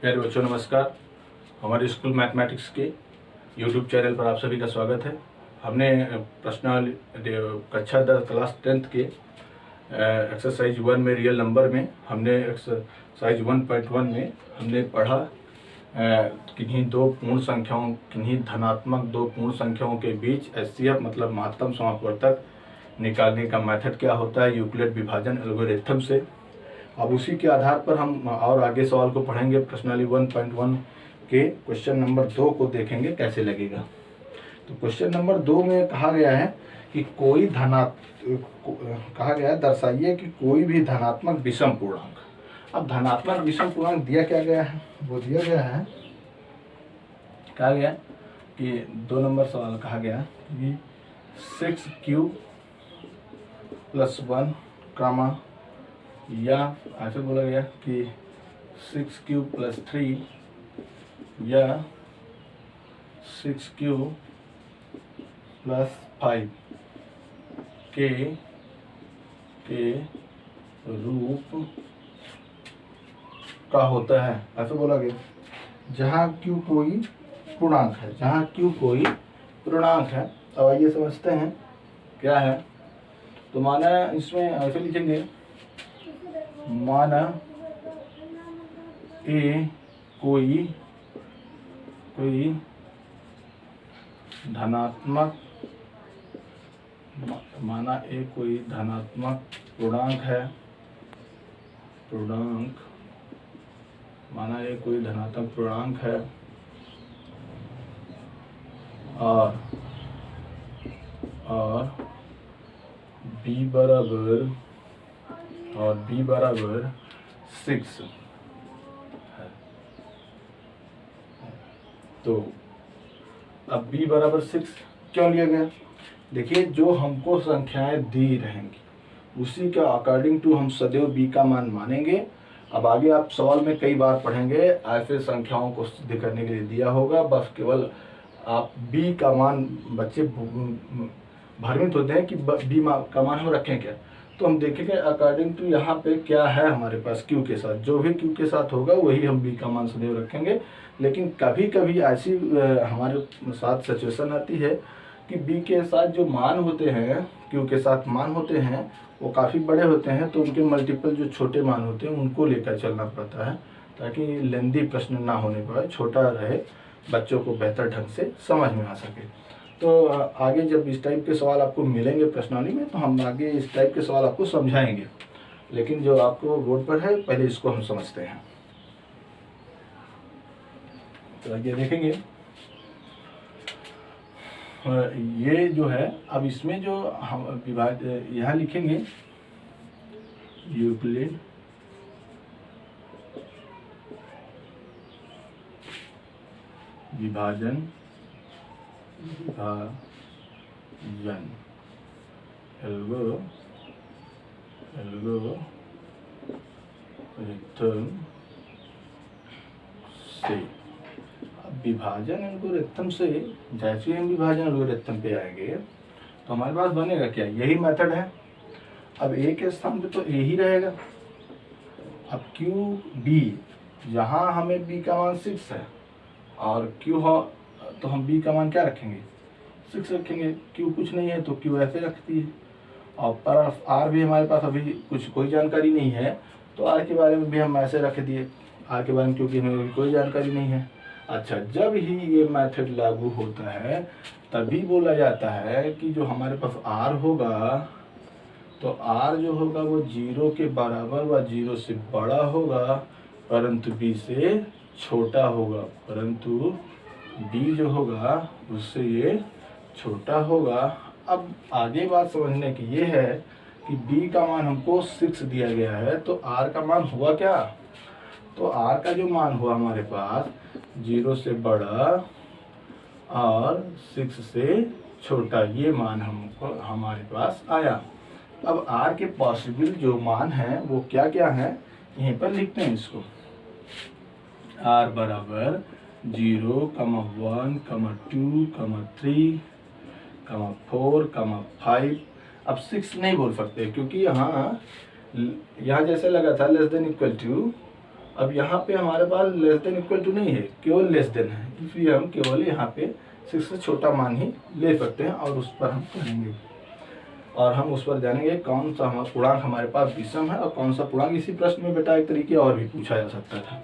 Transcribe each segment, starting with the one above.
प्यारे बच्चों नमस्कार। हमारे स्कूल मैथमेटिक्स के यूट्यूब चैनल पर आप सभी का स्वागत है। हमने प्रश्नावली कक्षा 10 क्लास 10th के एक्सरसाइज 1 में रियल नंबर में हमने एक्सरसाइज 1.1 में हमने पढ़ा किन्हीं दो पूर्ण संख्याओं किन्हीं धनात्मक दो पूर्ण संख्याओं के बीच एचसीएफ मतलब महत्तम समापवर्तक निकालने का मेथड क्या होता है यूक्लिड विभाजन एल्गोरिथम से। अब उसी के आधार पर हम और आगे सवाल को पढ़ेंगे। प्रश्नावली 1.1 के क्वेश्चन नंबर 2 को देखेंगे कैसे लगेगा। तो क्वेश्चन नंबर 2 में कहा गया है कि कोई कहा गया है दर्शाइए कि कोई भी धनात्मक विषम पूर्णांक। अब धनात्मक विषम पूर्णांक दिया क्या गया है, वो दिया गया है, कहा गया कि 2 नंबर सवाल कहा गया कि 6 + 1 कामा या ऐसे बोला गया कि 6 + 3 या 6 + 5 के रूप का होता है, ऐसे बोला गया। जहाँ Q कोई पूर्णांक है, जहाँ Q कोई पूर्णांक है। अब आइए समझते हैं क्या है। तो माना इसमें ऐसे लिखेंगे, माना ए कोई धनात्मक पूर्णांक है, माना ए कोई धनात्मक पूर्णांक है और b बराबर 6 है। तो अब b बराबर 6 क्यों लिया गया? देखिए, जो हमको संख्याएं दी रहेंगी उसी के अकॉर्डिंग टू हम सदैव b का मान मानेंगे। अब आगे आप सवाल में कई बार पढ़ेंगे, ऐसे संख्याओं को सिद्ध करने के लिए दिया होगा, बस केवल आप b का मान, बच्चे भ्रमित होते हैं कि b का मान हम रखें क्या। तो हम देखेंगे अकॉर्डिंग टू यहाँ पे क्या है हमारे पास q के साथ, जो भी q के साथ होगा वही हम b का मान सदैव रखेंगे। लेकिन कभी कभी ऐसी हमारे साथ सिचुएशन आती है कि b के साथ जो मान होते हैं, q के साथ मान होते हैं, वो काफ़ी बड़े होते हैं, तो उनके मल्टीपल जो छोटे मान होते हैं उनको लेकर चलना पड़ता है ताकि लेंदी प्रश्न ना होने पाए, छोटा रहे, बच्चों को बेहतर ढंग से समझ में आ सके। तो आगे जब इस टाइप के सवाल आपको मिलेंगे प्रश्नावली में, तो हम आगे इस टाइप के सवाल आपको समझाएंगे। लेकिन जो आपको बोर्ड पर है, पहले इसको हम समझते हैं। तो आगे देखेंगे, ये जो है, अब इसमें जो हम यहाँ लिखेंगे यूक्लिड विभाजन एल्गोरिथम से। अब विभाजन एल्गोरिथम से जैसे हम विभाजन एल्गोरिथम पे आएंगे तो हमारे पास बनेगा क्या, यही मेथड है। अब a के स्थान पे तो a ही रहेगा। अब QB, जहाँ हमें b का मान 6 है और Q हो तो हम b का मान क्या रखेंगे, 6 रखेंगे। Q कुछ नहीं है तो Q ऐसे रखती है। और पर R भी हमारे पास अभी कोई जानकारी नहीं है, तो R के बारे में भी हम ऐसे रख दिए, R के बारे में क्योंकि हमें कोई जानकारी नहीं है। अच्छा, जब ही ये मेथड लागू होता है तभी बोला जाता है कि जो हमारे पास R होगा, तो R जो होगा वो 0 के बराबर व 0 से बड़ा होगा, परंतु B से छोटा होगा, परंतु B जो होगा उससे ये छोटा होगा। अब आगे बात समझने की ये है कि B का मान हमको 6 दिया गया है, तो R का मान हुआ क्या? तो R का जो मान हुआ हमारे पास 0 से बड़ा और 6 से छोटा, ये मान हमको हमारे पास आया। अब R के पॉसिबल जो मान है वो क्या क्या है, यहीं पर लिखते हैं इसको। R बराबर 0, 1, 2, 3, 4, 5। अब 6 नहीं बोल सकते क्योंकि यहाँ जैसे लगा था लेस देन इक्वल टू अब यहाँ पे हमारे पास लेस देन इक्वल टू नहीं है, केवल लेस देन है, इसलिए हम केवल यहाँ पे 6 से छोटा मान ही ले सकते हैं और उस पर हम करेंगे और हम उस पर जानेंगे कौन सा पूर्णांक हमारे पास विषम है और कौन सा पूर्णांक। इसी प्रश्न में बेटा एक तरीके और भी पूछा जा सकता था,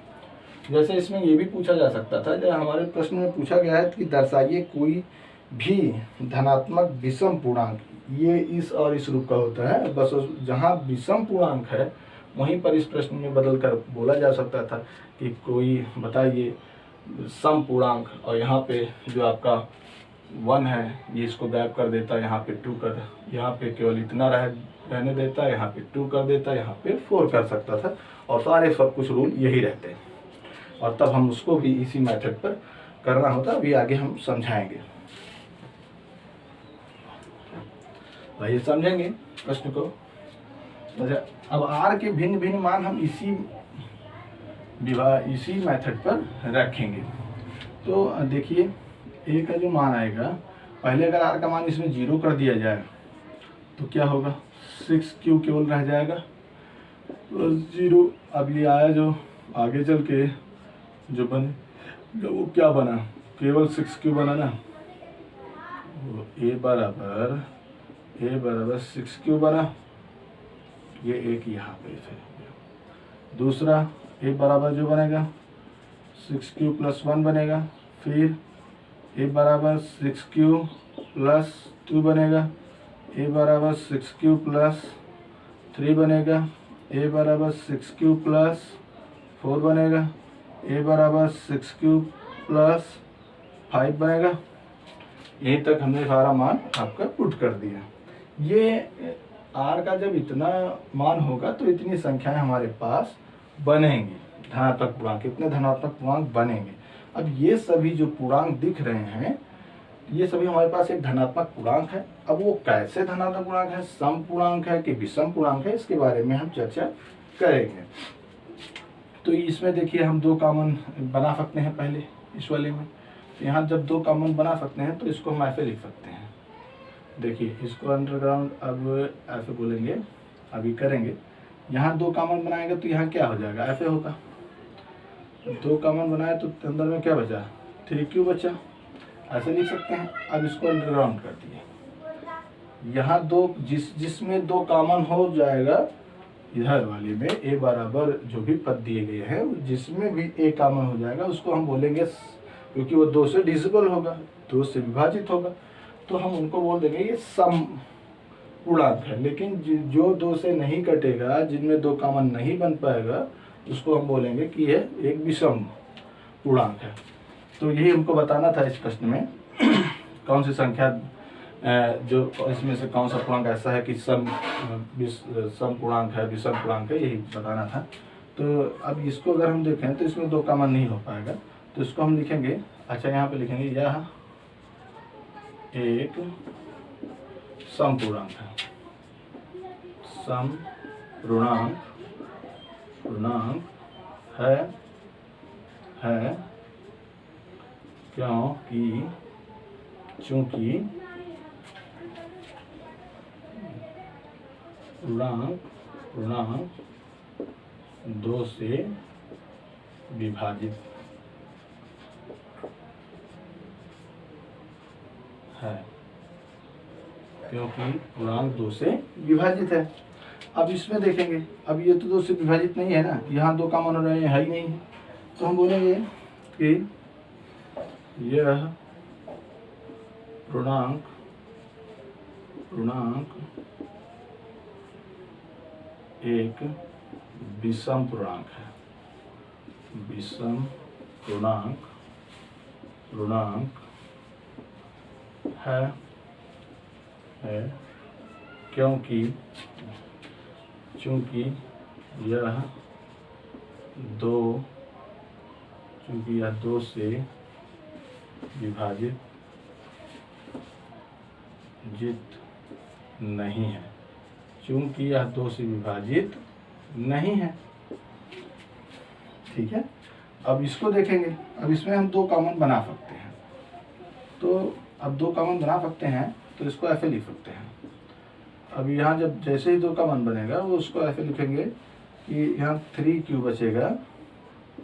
जैसे इसमें ये भी पूछा जा सकता था, जब हमारे प्रश्न में पूछा गया है कि दर्शाइए कोई भी धनात्मक विषम पूर्णांक, ये इस और इस रूप का होता है, बस जहाँ विषम पूर्णांक है वहीं पर इस प्रश्न में बदल कर बोला जा सकता था कि कोई बताइए सम पूर्णांक, और यहाँ पे जो आपका 1 है ये इसको गायब कर देता है, यहाँ पे 2 कर, यहाँ पे केवल इतना रहने देता है, यहाँ पे 2 कर देता है, यहाँ पे 4 कर सकता था और सारे सब कुछ रूल यही रहते हैं और तब हम उसको भी इसी मेथड पर करना होता। अभी आगे हम समझाएंगे, भाई समझेंगे प्रश्न को। अब r के भिन्न भिन्न मान हम इसी मेथड पर रखेंगे। तो देखिए a का जो मान आएगा, पहले अगर r का मान इसमें 0 कर दिया जाए तो क्या होगा, 6q केवल रह जाएगा प्लस 0। अब ये आया जो आगे चल के जो बने जब वो क्या बना, केवल 6q बना ना, a बराबर 6q बना, ये एक यहाँ पे है। दूसरा a बराबर जो बनेगा 6q प्लस 1 बनेगा, फिर a बराबर 6q प्लस 2 बनेगा, a बराबर 6q प्लस 3 बनेगा, a बराबर 6q प्लस 4 बनेगा, a बराबर 6q प्लस 5 बनेगा। यहीं तक हमने सारा मान आपका पुट कर दिया। ये r का जब इतना मान होगा तो इतनी संख्याएं हमारे पास बनेंगी, धनात्मक पूर्णांक, कितने धनात्मक पूर्णांक बनेंगे। अब ये सभी जो पूर्णांक दिख रहे हैं ये सभी हमारे पास एक धनात्मक पूर्णांक है। अब वो कैसे धनात्मक पूर्णांक है, सम पूर्णांक है कि विषम पूर्णांक है, इसके बारे में हम चर्चा करेंगे। तो इसमें देखिए हम 2 कॉमन बना सकते हैं पहले इस वाले में, तो यहाँ जब 2 कॉमन बना सकते हैं तो इसको हम ऐसे लिख सकते हैं। देखिए इसको अंडरग्राउंड अब ऐसे बोलेंगे, अभी करेंगे। यहाँ 2 कॉमन बनाएंगे तो यहाँ क्या हो जाएगा, ऐसे होगा। 2 कॉमन बनाए तो अंदर में क्या बचा, 3q बचा, ऐसे लिख सकते हैं। अब इसको अंडरग्राउंड कर दिए, यहाँ 2 जिसमें 2 कॉमन हो जाएगा, इधर वाले में a बराबर जो भी पद दिए गए हैं जिसमें भी a कॉमन हो जाएगा उसको हम बोलेंगे, क्योंकि वो 2 से डिविजिबल होगा, 2 से विभाजित होगा, तो हम उनको बोल देंगे ये सम पूर्णांक है। लेकिन जो 2 से नहीं कटेगा, जिनमें 2 कॉमन नहीं बन पाएगा, उसको हम बोलेंगे कि ये एक विषम पूर्णांक है। तो यही हमको बताना था इस प्रश्न में कौन सी संख्या जो इसमें से कौन सा पूर्णांक ऐसा है कि सम पूर्णांक है, विषम पूर्णांक है, यही बताना था। तो अब इसको अगर हम देखें तो इसमें 2 कॉमन नहीं हो पाएगा, तो इसको हम लिखेंगे, अच्छा यहाँ पे लिखेंगे यह एक सम पूर्णांक है, सम पूर्णांक है क्योंकि चूंकि पूर्णांक 2 से विभाजित है, क्योंकि पूर्णांक 2 से विभाजित है। अब इसमें देखेंगे, अब ये तो 2 से विभाजित नहीं है ना, यहाँ 2 कॉमन हो रहे हैं, है ही नहीं, तो हम बोलेंगे कि यह पूर्णांक एक विषम पूर्णांक है, विषम पूर्णांक है क्योंकि चूंकि यह 2 से विभाजित नहीं है, चूंकि यह 2 से विभाजित नहीं है। ठीक है, अब इसको देखेंगे, अब इसमें हम 2 कॉमन बना सकते हैं, तो अब 2 कॉमन बना सकते हैं तो इसको ऐसे लिख सकते हैं। अब यहाँ जब जैसे ही 2 कॉमन बनेगा वो उसको ऐसे लिखेंगे कि यहाँ 3q बचेगा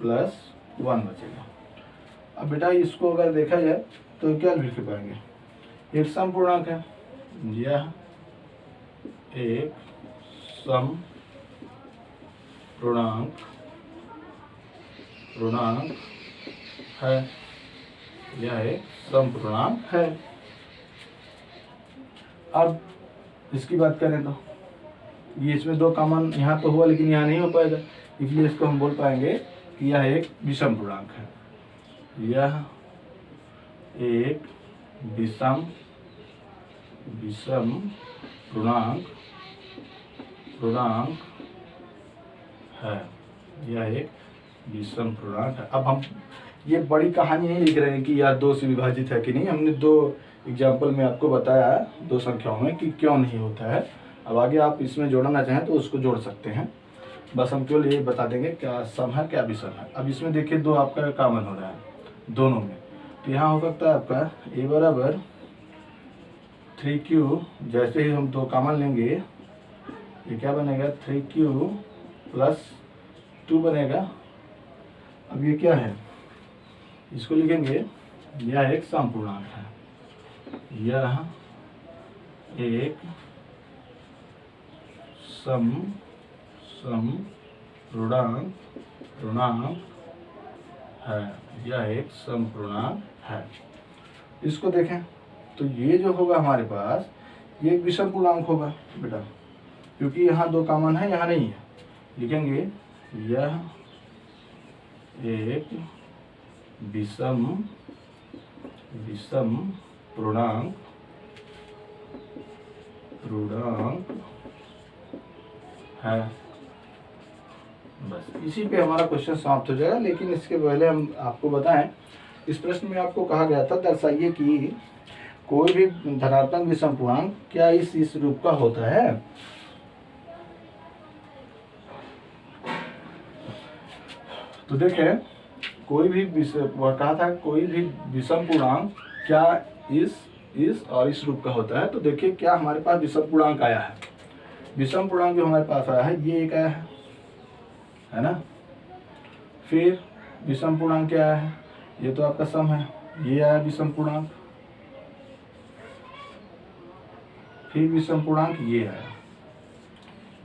प्लस 1 बचेगा। अब बेटा इसको अगर देखा जाए तो क्या लिख पाएंगे, एक सम पूर्णांक है, यह एक सम पूर्णांक है, यह एक सम पूर्णांक है। अब इसकी बात करें तो ये इसमें दो कॉमन यहाँ तो हुआ लेकिन यहाँ नहीं हो पाएगा, इसलिए इसको हम बोल पाएंगे कि यह एक विषम पूर्णांक है, यह एक विषम पूर्णांक है, यह एक विषम पूर्णांक है। अब हम ये बड़ी कहानी नहीं लिख रहे हैं कि यह 2 से विभाजित है कि नहीं, हमने 2 एग्जाम्पल में आपको बताया है 2 संख्याओं में कि क्यों नहीं होता है। अब आगे आप इसमें जोड़ना चाहें तो उसको जोड़ सकते हैं, बस हम केवल ये बता देंगे क्या सम है क्या विषम है। अब इसमें देखिए 2 आपका कॉमन हो रहा है दोनों में, तो यहाँ हो सकता है आपका a बराबर 3q, जैसे ही हम 2 कॉमन लेंगे ये क्या बनेगा 3q प्लस 2 बनेगा। अब ये क्या है, इसको लिखेंगे यह एक सम पूर्णांक है, यह एक सम पूर्णांक है, यह एक सम पूर्णांक है। इसको देखें तो ये जो होगा हमारे पास ये एक विषम पूर्णांक होगा बेटा, क्योंकि यहाँ 2 कॉमन है, यहाँ नहीं है। लिखेंगे यह एक विषम पूर्णांक है। बस इसी पे हमारा क्वेश्चन समाप्त हो जाएगा। लेकिन इसके पहले हम आपको बताएं, इस प्रश्न में आपको कहा गया था दर्शाइए कि कोई भी धनात्मक विषम पूर्णांक क्या इस रूप का होता है। तो देखें कोई भी कहा था कोई भी विषम पूर्णांक क्या इस और इस रूप का होता है। तो देखिए क्या हमारे पास विषम पूर्णांक आया है, विषम पूर्णांक जो हमारे पास आया है ये एक आया है ना। फिर विषम पूर्णांक क्या आया है, ये तो आपका सम है, ये आया विषम पूर्णांक। फिर विषम पूर्णांक ये आया,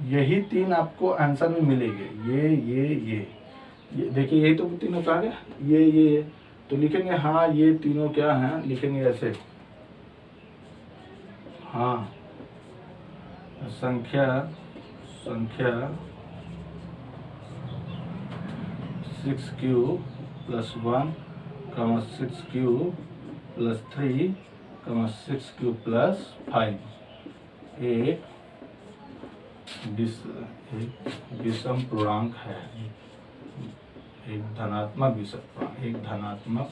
यही 3 आपको आंसर में मिलेंगे, ये देखिए यही तो तीनों कहा गया, ये तो लिखेंगे हाँ ये तीनों क्या हैं, लिखेंगे ऐसे हाँ संख्या 6q plus 1 6q plus 3 6q plus 5 एक विषम पूर्णांक है, एक धनात्मक विषम पूर्णांक है, एक धनात्मक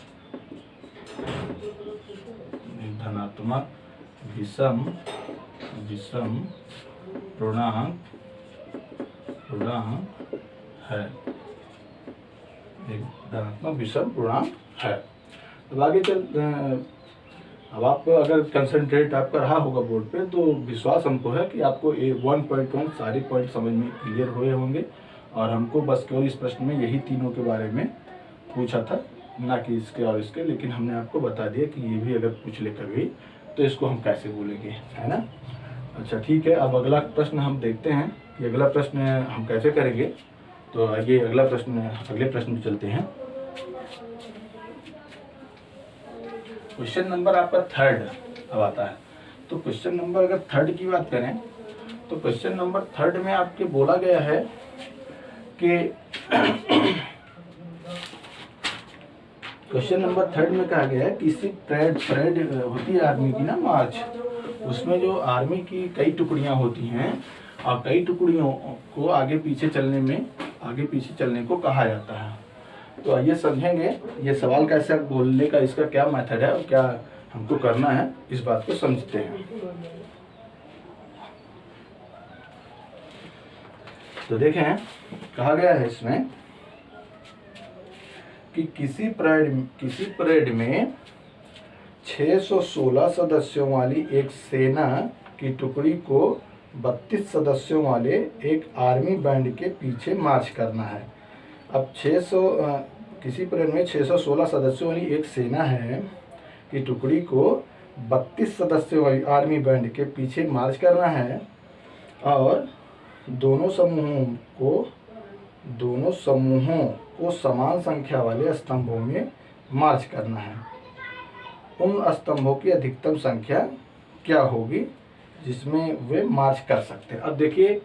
विषम पूर्णांक है। अब आगे चल, अब आप अगर कंसंट्रेट आपका रहा होगा बोर्ड पे तो विश्वास हमको है कि आपको 1.1 सारे पॉइंट समझ में क्लियर हुए होंगे। और हमको बस केवल इस प्रश्न में यही तीनों के बारे में पूछा था, ना कि इसके और इसके, लेकिन हमने आपको बता दिया कि ये भी अगर पूछ ले कभी तो इसको हम कैसे बोलेंगे, है ना। अच्छा ठीक है, अब अगला प्रश्न हम देखते हैं कि अगला प्रश्न हम कैसे करेंगे। तो आइए अगले प्रश्न में चलते हैं। क्वेश्चन नंबर आपका 3 अब आता है। तो क्वेश्चन नंबर अगर 3 की बात करें तो क्वेश्चन नंबर 3 में आपके बोला गया है कि क्वेश्चन नंबर 3 में कहा गया है किसी परेड होती है आर्मी की ना, मार्च, उसमें जो आर्मी की कई टुकड़ियां होती हैं और कई टुकड़ियों को आगे पीछे चलने को कहा जाता है। तो आइए समझेंगे ये सवाल कैसे बोलने का, इसका क्या मेथड है और क्या हमको करना है, इस बात को समझते हैं। तो देखें कहा गया है इसमें कि किसी परेड में 616 सदस्यों वाली एक सेना की टुकड़ी को 32 सदस्यों वाले एक आर्मी बैंड के पीछे मार्च करना है। अब 600 किसी प्लेन में 616 सदस्यों वाली एक सेना है कि टुकड़ी को 32 सदस्यों वाली आर्मी बैंड के पीछे मार्च करना है और दोनों समूहों को समान संख्या वाले स्तंभों में मार्च करना है। उन स्तंभों की अधिकतम संख्या क्या होगी जिसमें वे मार्च कर सकते हैं। अब देखिए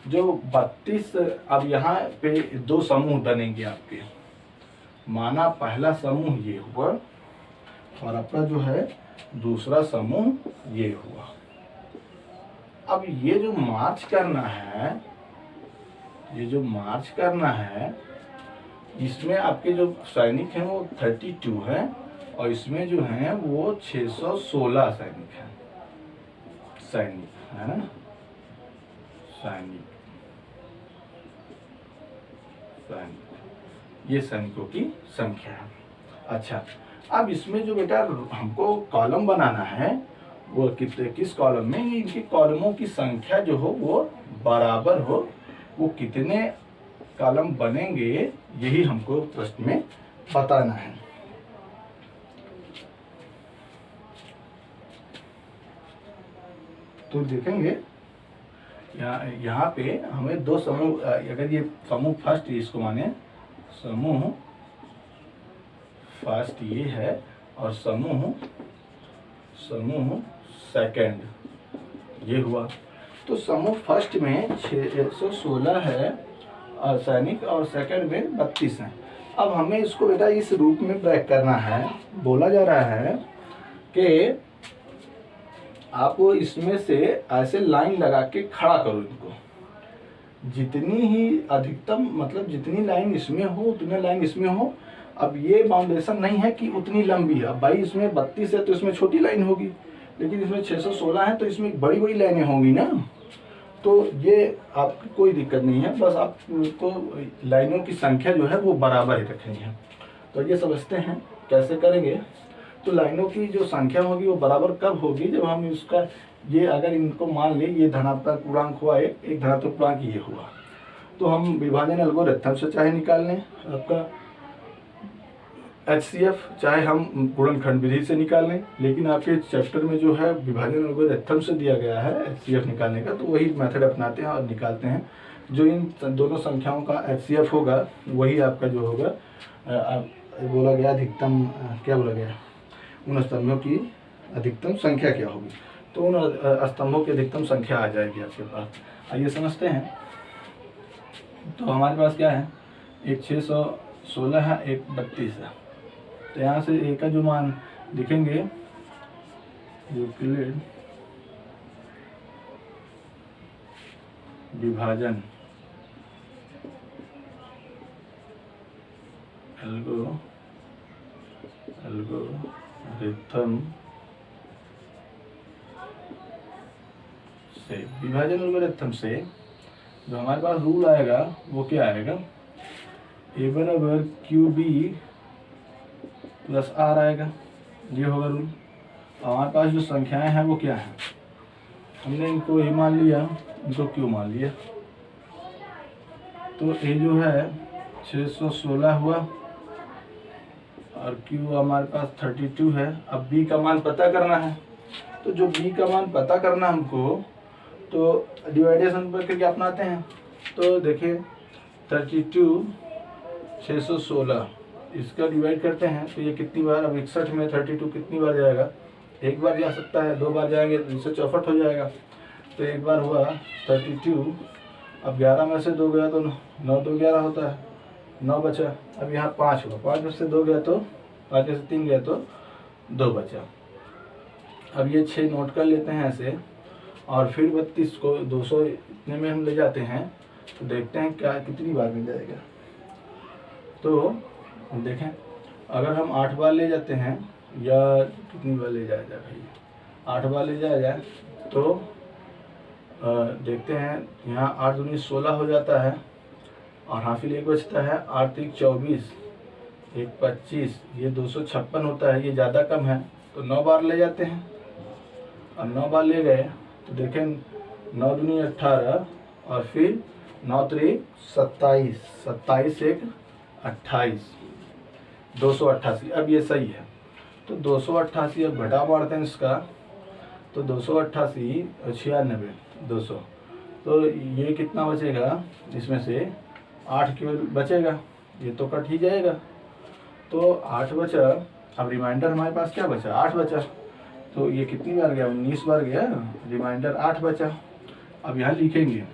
जो 32, अब यहाँ पे 2 समूह बनेंगे आपके। माना पहला समूह ये हुआ और अपना जो है दूसरा समूह ये हुआ। अब ये जो मार्च करना है, इसमें आपके जो सैनिक हैं वो 32 हैं और इसमें जो हैं वो 616 सैनिक हैं। है ना, सैनिक ये सैनिकों की संख्या है। अच्छा, अब इसमें जो बेटा हमको कॉलम बनाना है वो किस कॉलम में, इनके कॉलमों की संख्या जो हो वो बराबर हो। वो कितने कॉलम बनेंगे यही हमको प्रश्न में बताना है। तो देखेंगे यहाँ पे हमें 2 समूह, अगर ये समूह फर्स्ट इसको माने समूह फर्स्ट ये है और समूह सेकंड ये हुआ। तो समूह फर्स्ट में 616 है और सैनिक और सेकंड में 32 हैं। अब हमें इसको बेटा इस रूप में ब्रेक करना है। बोला जा रहा है कि आप इसमें से ऐसे लाइन लगा के खड़ा करो इनको। जितनी ही अधिकतम मतलब जितनी लाइन इसमें हो उतनी लाइन इसमें हो। अब ये बाउंडेशन नहीं है कि उतनी लंबी है। अब भाई इसमें 32 है तो इसमें छोटी लाइन होगी, लेकिन इसमें 616 है तो इसमें बड़ी बड़ी लाइनें होंगी ना। तो ये आपकी कोई दिक्कत नहीं है, बस आपको लाइनों की संख्या जो है वो बराबर ही रखनी है। तो ये समझते हैं कैसे करेंगे। तो लाइनों की जो संख्या होगी वो बराबर कब होगी, जब हम इसका ये अगर इनको मान ले ये धनात्मक पूर्णांक हुआ एक धनात्मक पूर्णांक ये हुआ, तो हम विभाजन एल्गोरिथम से चाहे निकाल लें आपका HCF, चाहे हम गुणनखंड विधि से निकाल लें। लेकिन आपके चैप्टर में जो है विभाजन एल्गोरिथम से दिया गया है HCF निकालने का, तो वही मेथड अपनाते हैं और निकालते हैं। जो इन दोनों संख्याओं का HCF होगा वही आपका जो होगा बोला गया अधिकतम, क्या बोला गया, उन स्तंभों की अधिकतम संख्या क्या होगी। तो उन स्तंभों की अधिकतम संख्या आ जाएगी आपके पास। आइए समझते हैं। तो हमारे पास क्या है, एक 616 है, एक 32 है। तो यहाँ से एक का जो मान लिखेंगे यूक्लिड विभाजन एल्गोरिथम से, विभाजन एल्गोरिथम से जो हमारे पास रूल आएगा वो क्या आएगा, A बराबर QB प्लस R आएगा, ये होगा रूल। हमारे पास जो संख्याएं हैं वो क्या है, हमने इनको A मान लिया, इनको Q मान लिया। तो A जो है 616 हुआ और Q हमारे पास 32 है। अब B का मान पता करना है। तो जो B का मान पता करना हमको, तो डिवाइडेशन पर क्या अपनाते हैं। तो देखिए 32 616 इसका डिवाइड करते हैं तो ये कितनी बार, अब 61 में 32 कितनी बार जाएगा, एक बार जा सकता है, 2 बार जाएंगे तो 264 हो जाएगा। तो एक बार हुआ 32, अब 11 में से 2 गया तो 9 2 11 होता है, 9 बचा। अब यहाँ 5 हुआ, 5 में से 2 गया तो 5 में से 3 गया तो 2 बचा। अब ये 6 नोट कर लेते हैं ऐसे, और फिर 32 को 200 इतने में हम ले जाते हैं तो देखते हैं क्या कितनी बार मिल जाएगा। तो देखें अगर हम 8 बार ले जाते हैं या कितनी बार ले जाया जाए भाई, 8 बार ले जाया जाए तो देखते हैं यहाँ 8 दूनी 16 हो जाता है और हासिल एक बचता है, 8 3 24 1 25, ये 256 होता है, ये ज़्यादा कम है तो 9 बार ले जाते हैं। और 9 बार ले गए तो देखें 9 दूनी 18 और फिर 9 3 27, 27 एक 28, 288। अब ये सही है, तो 288 अब घटा मारते हैं इसका, तो 288 और 96 200, तो ये कितना बचेगा, इसमें से 8 केवल बचेगा, ये तो कट ही जाएगा, तो 8 बचा। अब रिमाइंडर हमारे पास क्या बचा, 8 बचा, तो ये कितनी बार गया, 19 बार गया, रिमाइंडर 8 बचा। अब यहाँ लिखेंगे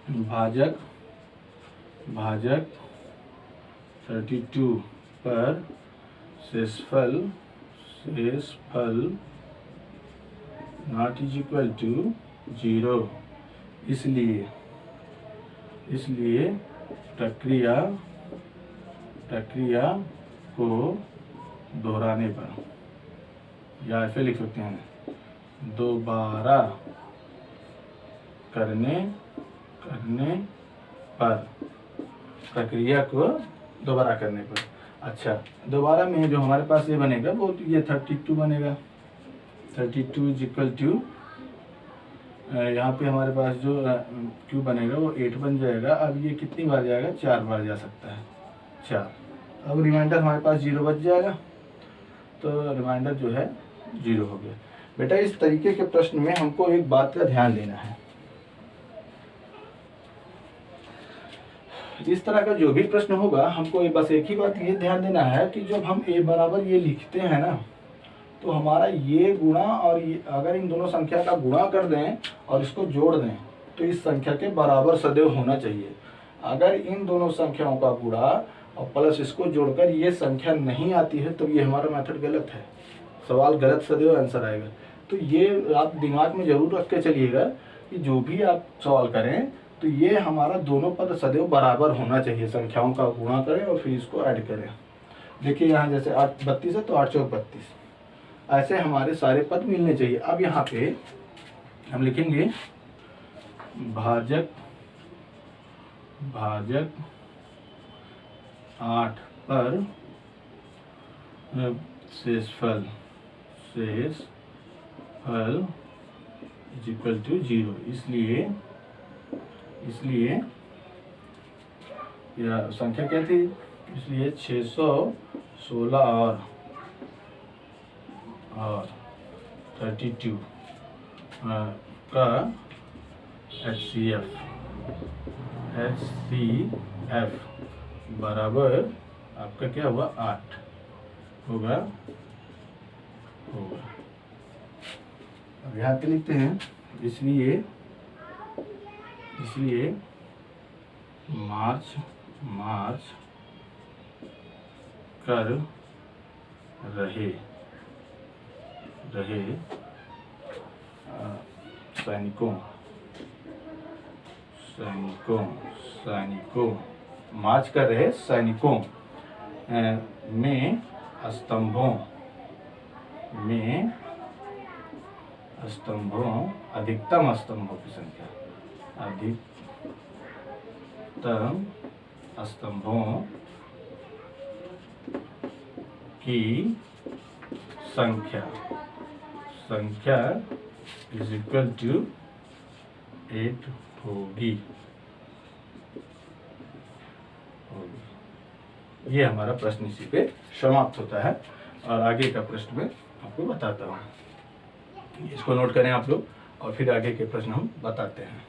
भाजक 32 पर शेषफल नॉट इज इक्वल टू 0, इसलिए प्रक्रिया को दोहराने पर, या ऐसे लिख सकते हैं, दोबारा करने पर, प्रक्रिया को दोबारा करने पर। अच्छा, दोबारा में जो हमारे पास ये बनेगा वो ये 32 बनेगा, 32 इज इक्वल टू, यहाँ पे हमारे पास जो क्यू बनेगा वो 8 बन जाएगा। अब ये कितनी बार जाएगा, 4 बार जा सकता है, 4। अब रिमाइंडर हमारे पास 0 बच जाएगा, तो रिमाइंडर जो है 0 हो गया। बेटा इस तरीके के प्रश्न में हमको एक बात का ध्यान देना है, इस तरह का जो भी प्रश्न होगा हमको बस एक ही बात ये ध्यान देना है कि जब हम a बराबर ये लिखते हैं ना, तो हमारा ये गुणा और ये, अगर इन दोनों संख्या का गुणा कर दें और इसको जोड़ दें तो इस संख्या के बराबर सदैव होना चाहिए। अगर इन दोनों संख्याओं का गुणा और प्लस इसको जोड़कर ये संख्या नहीं आती है तो ये हमारा मेथड गलत है, सवाल गलत सदैव आंसर आएगा। तो ये आप दिमाग में जरूर रख के चलिएगा कि जो भी आप सवाल करें तो ये हमारा दोनों पद सदैव बराबर होना चाहिए, संख्याओं का गुणा करें और फिर इसको ऐड करें। देखिए यहाँ जैसे 8 32 है तो 8 चौक 32, ऐसे हमारे सारे पद मिलने चाहिए। अब यहाँ पे हम लिखेंगे भाजक 8 पर शेषफल इज इक्वल टू 0, इसलिए यह संख्या क्या थी, इसलिए 616 और 32 का HCF बराबर आपका क्या हुआ, 8 होगा। अब यहाँ पे लिखते हैं, इसलिए मार्च कर रहे सैनिकों मार्च कर रहे सैनिकों में स्तंभों अधिकतम स्तंभों की संख्या, अधिकतम स्तंभों की संख्या इज इक्वल टू 8 होगी। ये हमारा प्रश्न इसी पे समाप्त होता है और आगे का प्रश्न में आपको बताता हूँ। इसको नोट करें आप लोग और फिर आगे के प्रश्न हम बताते हैं।